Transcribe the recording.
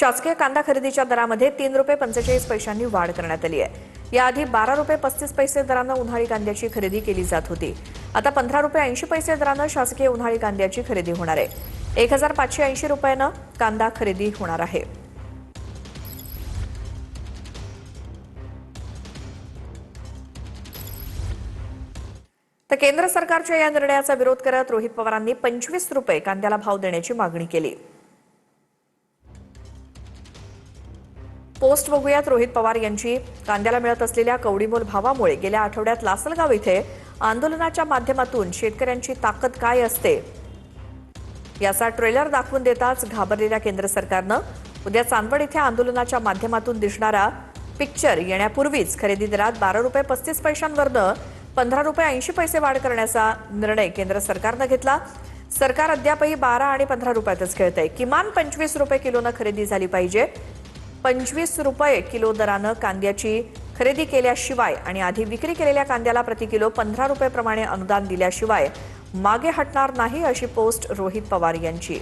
शासकीय कांदा खरेदीच्या दरामध्ये 3 रुपये 45 पैशांनी वाढ करण्यात आली आहे। याआधी 12 रुपये 35 पैसे दरानं उन्हाळी कांद्याची खरेदी केली जात होती। आता 15 रुपये 80 पैसे दरानं शासकीय उन्हाळी कांद्याची खरेदी होणार आहे। 1580 रुपयानं कांदा खरेदी होणार आहे। तर केंद्र सरकारच्या या निर्णयाचा विरोध करत रोहित पवारांनी 25 रुपये कांद्याला भाव देण्याची मागणी केली। पोस्ट बघूयात रोहित पवार यांची। कांद्याला मिळत असलेल्या कवडीमोल भावामुळे गेल्या आठवड्यात लासलगाव इथे आंदोलनाच्या माध्यमातून शेतकऱ्यांची ताकद काय असते याचा ट्रेलर दाखवून देताच घाबरलेल्या केंद्र सरकारनं उद्या चांदवड इथे आंदोलनाच्या माध्यमातून दिसणारा पिक्चर येण्यापूर्वीच खरेदी दरात 12 रुपये 35 पैशांवरनं 15 रुपये 80 पैसे वाढ करण्याचा निर्णय केंद्र सरकारनं घेतला। सरकार अद्यापही 12 आणि 15 रुपयातच खेळतंय। किमान 25 रुपये किलोनं खरेदी झाली पाहिजे। 25 रुपये किलो दरानं कांद्याची खरेदी केल्याशिवाय आणि आधी विक्री केलेल्या कांद्याला प्रति किलो 15 रुपये प्रमाणे अनुदान दिल्याशिवाय मागे हटणार नाही अशी पोस्ट रोहित पवार यांची।